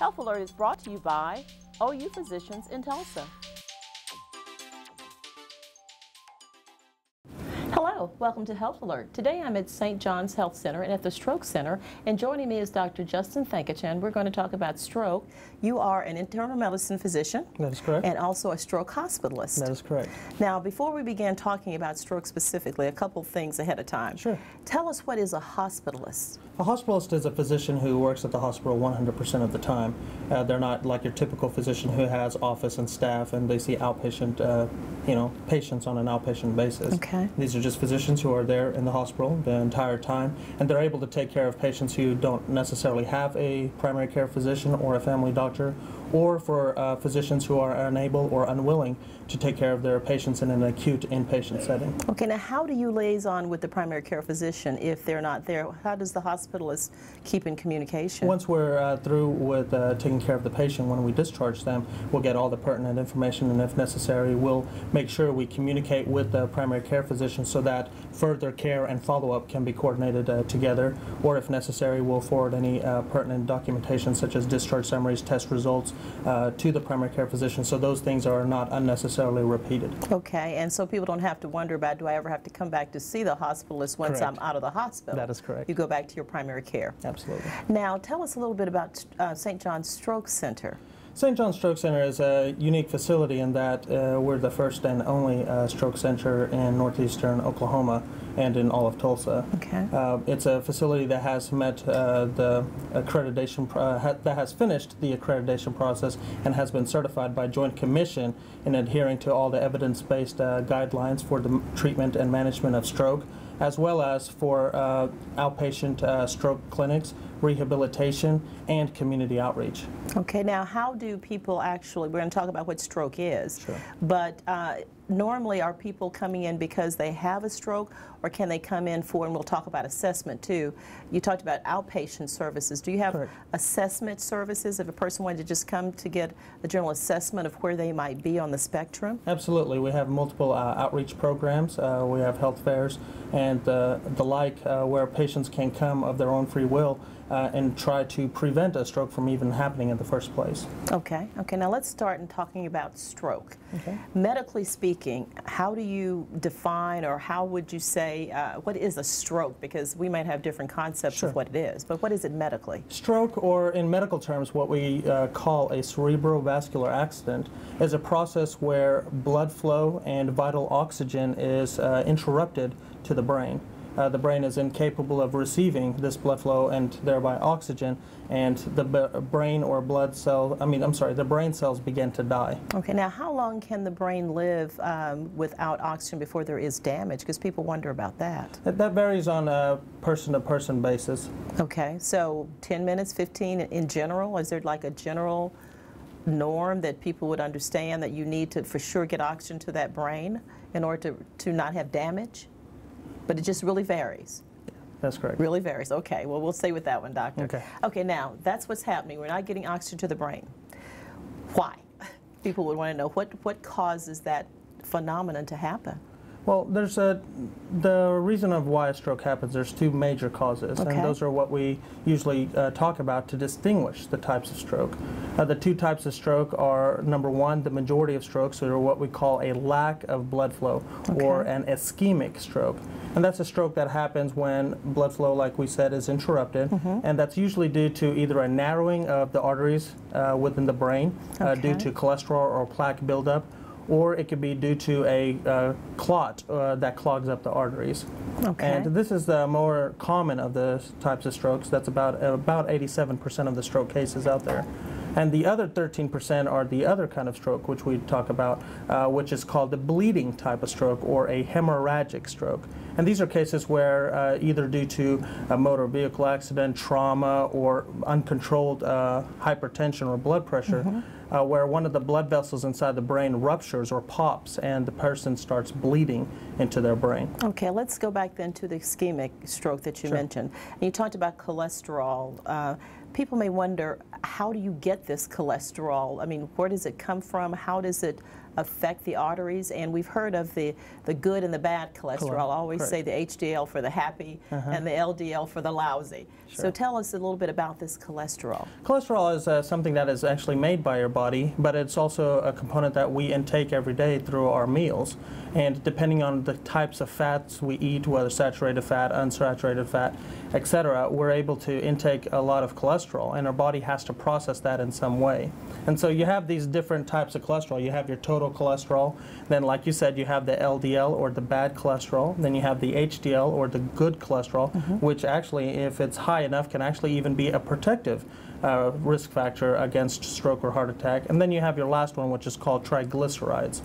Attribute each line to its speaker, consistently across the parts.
Speaker 1: Health Alert is brought to you by OU Physicians in Tulsa. Hello, welcome to Health Alert. Today I'm at St. John's Health Center and at the Stroke Center, and joining me is Dr. Justin Thankachan. We're going to talk about stroke. You are an internal medicine physician.
Speaker 2: That is correct.
Speaker 1: And also a stroke hospitalist.
Speaker 2: That is correct.
Speaker 1: Now, before we begin talking about stroke specifically, a couple things ahead of time.
Speaker 2: Sure.
Speaker 1: Tell us, what is a hospitalist?
Speaker 2: A hospitalist is a physician who works at the hospital 100% of the time. They're not like your typical physician who has office and staff and they see outpatient, patients on an outpatient basis.
Speaker 1: Okay.
Speaker 2: These are just physicians who are there in the hospital the entire time, and they're able to take care of patients who don't necessarily have a primary care physician or a family doctor, or for physicians who are unable or unwilling to take care of their patients in an acute inpatient setting.
Speaker 1: Okay, now how do you liaison with the primary care physician if they're not there? How does the hospitalist keep in communication?
Speaker 2: Once we're through with taking care of the patient, when we discharge them, we'll get all the pertinent information, and if necessary, we'll make sure we communicate with the primary care physician so that further care and follow-up can be coordinated together, or if necessary, we'll forward any pertinent documentation such as discharge summaries, test results, to the primary care physician, so those things are not unnecessarily repeated.
Speaker 1: Okay, and so people don't have to wonder about, do I ever have to come back to see the hospitalist once
Speaker 2: Correct.
Speaker 1: I'm out of the hospital?
Speaker 2: That is correct.
Speaker 1: You go back to your primary care.
Speaker 2: Absolutely.
Speaker 1: Now, tell us a little bit about St. John's Stroke Center.
Speaker 2: St. John's Stroke Center is a unique facility in that we're the first and only stroke center in northeastern Oklahoma and in all of Tulsa.
Speaker 1: Okay.
Speaker 2: It's a facility that has met the accreditation, that has finished the accreditation process and has been certified by Joint Commission in adhering to all the evidence-based guidelines for the treatment and management of stroke, as well as for outpatient stroke clinics, rehabilitation, and community outreach.
Speaker 1: Okay, now how do people actually, we're going to talk about what stroke is,
Speaker 2: Sure.
Speaker 1: but normally are people coming in because they have a stroke, or can they come in for, and we'll talk about assessment too, you talked about outpatient services. Do you have
Speaker 2: Correct.
Speaker 1: assessment services if a person wanted to just come to get a general assessment of where they might be on the spectrum?
Speaker 2: Absolutely. We have multiple outreach programs. We have health fairs and the like where patients can come of their own free will and try to prevent a stroke from even happening in the first place.
Speaker 1: Okay. Okay, now let's start in talking about stroke.
Speaker 2: Okay.
Speaker 1: Medically speaking, how do you define, or how would you say, what is a stroke? Because we might have different concepts
Speaker 2: Sure.
Speaker 1: of what it is, but what is it medically?
Speaker 2: Stroke, or in medical terms what we call a cerebrovascular accident, is a process where blood flow and vital oxygen is interrupted to the brain. The brain is incapable of receiving this blood flow and thereby oxygen, and the brain or blood cell, the brain cells begin to die.
Speaker 1: Okay, now how long can the brain live without oxygen before there is damage? Because people wonder about that.
Speaker 2: That varies on a person-to-person basis.
Speaker 1: Okay, so 10 minutes, 15 in general? Is there like a general norm that people would understand that you need to for sure get oxygen to that brain in order to not have damage? But it just really varies.
Speaker 2: That's correct.
Speaker 1: Really varies. Okay, well, we'll stay with that one, doctor.
Speaker 2: Okay.
Speaker 1: Okay, now, that's what's happening. We're not getting oxygen to the brain. Why? People would want to know what causes that phenomenon to happen.
Speaker 2: Well, there's the reason of why a stroke happens, there's two major causes,
Speaker 1: Okay.
Speaker 2: and those are what we usually talk about to distinguish the types of stroke. The two types of stroke are, number one, the majority of strokes are what we call a lack of blood flow,
Speaker 1: Okay.
Speaker 2: or an ischemic stroke. And that's a stroke that happens when blood flow, like we said, is interrupted, and that's usually due to either a narrowing of the arteries within the brain due to cholesterol or plaque buildup, or it could be due to a clot that clogs up the arteries.
Speaker 1: Okay.
Speaker 2: And this is the more common of the types of strokes. That's about 87% of the stroke cases out there. And the other 13% are the other kind of stroke, which we talk about, which is called the bleeding type of stroke, or a hemorrhagic stroke. And these are cases where either due to a motor vehicle accident, trauma, or uncontrolled hypertension or blood pressure, where one of the blood vessels inside the brain ruptures or pops and the person starts bleeding into their brain.
Speaker 1: Okay, let's go back then to the ischemic stroke that you
Speaker 2: Sure.
Speaker 1: mentioned. And you talked about cholesterol. People may wonder, how do you get this cholesterol? I mean, where does it come from? How does it affect the arteries? And we've heard of the good and the bad cholesterol. I always
Speaker 2: Correct.
Speaker 1: say the HDL for the happy and the LDL for the lousy.
Speaker 2: Sure.
Speaker 1: So tell us a little bit about this cholesterol.
Speaker 2: Cholesterol is something that is actually made by your body, but it's also a component that we intake every day through our meals. And depending on the types of fats we eat, whether saturated fat, unsaturated fat, etc., we're able to intake a lot of cholesterol, and our body has to process that in some way. And so you have these different types of cholesterol. You have your total cholesterol, then like you said, you have the LDL or the bad cholesterol, then you have the HDL or the good cholesterol, which actually, if it's high enough, can actually even be a protective risk factor against stroke or heart attack. And then you have your last one, which is called triglycerides,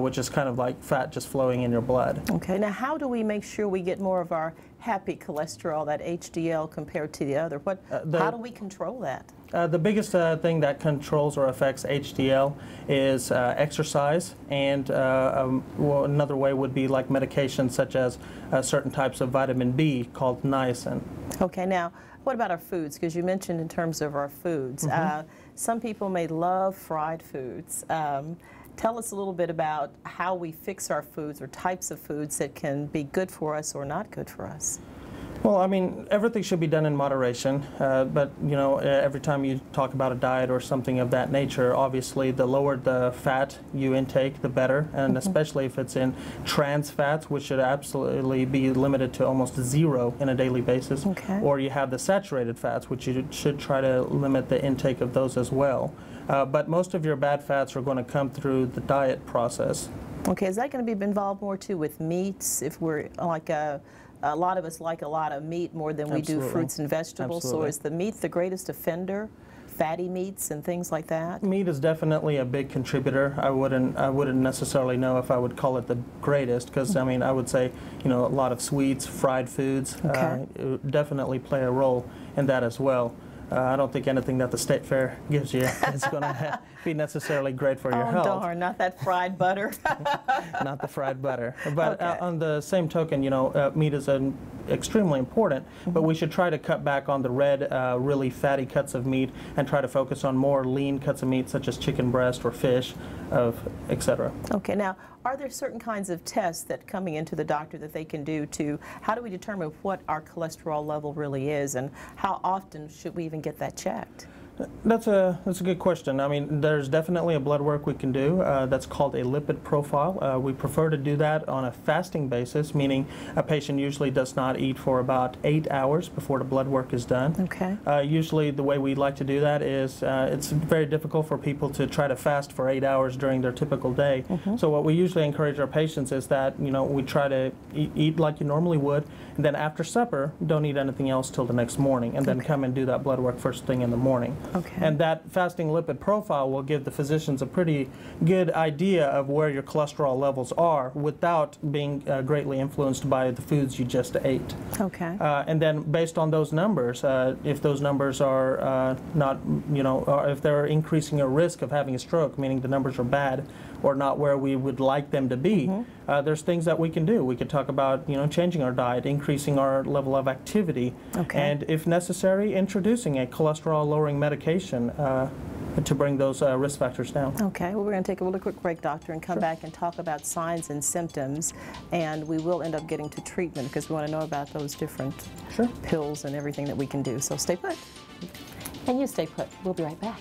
Speaker 2: which is kind of like fat just flowing in your blood.
Speaker 1: Okay, now how do we make sure we get more of our happy cholesterol, that HDL, compared to the other? How do we control that?
Speaker 2: The biggest thing that controls or affects HDL is exercise, and well, another way would be like medications such as certain types of vitamin B called niacin.
Speaker 1: Okay, now what about our foods? Because you mentioned in terms of our foods. Some people may love fried foods. Tell us a little bit about how we fix our foods or types of foods that can be good for us or not good for us.
Speaker 2: Well, I mean, everything should be done in moderation, but you know, every time you talk about a diet or something of that nature, obviously the lower the fat you intake, the better, and especially if it's in trans fats, which should absolutely be limited to almost zero on a daily basis, or you have the saturated fats, which you should try to limit the intake of those as well. But most of your bad fats are going to come through the diet process.
Speaker 1: Okay, is that going to be involved more too with meats? If we're like a lot of us like a lot of meat more than we do fruits and vegetables. So is the meat the greatest offender? Fatty meats and things like that?
Speaker 2: Meat is definitely a big contributor. I wouldn't necessarily know if I would call it the greatest, because I mean, I would say, you know, a lot of sweets, fried foods definitely play a role in that as well. I don't think anything that the state fair gives you is going to be necessarily great for your health.
Speaker 1: Oh darn, not that fried butter.
Speaker 2: Not the fried butter. But on the same token, you know, meat is extremely important, but we should try to cut back on the red, really fatty cuts of meat and try to focus on more lean cuts of meat, such as chicken breast or fish, etc.
Speaker 1: Okay, now, are there certain kinds of tests that coming into the doctor that they can do to, how do we determine what our cholesterol level really is, and how often should we even get that checked?
Speaker 2: That's a good question. I mean, there's definitely a blood work we can do that's called a lipid profile. We prefer to do that on a fasting basis, meaning a patient usually does not eat for about 8 hours before the blood work is done.
Speaker 1: Okay.
Speaker 2: Usually the way we like to do that is it's very difficult for people to try to fast for 8 hours during their typical day. So what we usually encourage our patients is that, you know, we try to eat like you normally would, and then after supper, don't eat anything else till the next morning, and then come and do that blood work first thing in the morning.
Speaker 1: Okay.
Speaker 2: And that fasting lipid profile will give the physicians a pretty good idea of where your cholesterol levels are without being greatly influenced by the foods you just ate.
Speaker 1: Okay.
Speaker 2: And then based on those numbers, if those numbers are not, you know, or if they're increasing a risk of having a stroke, meaning the numbers are bad or not where we would like them to be, there's things that we can do. We could talk about, you know, changing our diet, increasing our level of activity, and if necessary, introducing a cholesterol-lowering medication to bring those risk factors down.
Speaker 1: Okay, well, we're going to take a really quick break, doctor, and come back and talk about signs and symptoms, and we will end up getting to treatment because we want to know about those different pills and everything that we can do. So stay put. And you stay put. We'll be right back.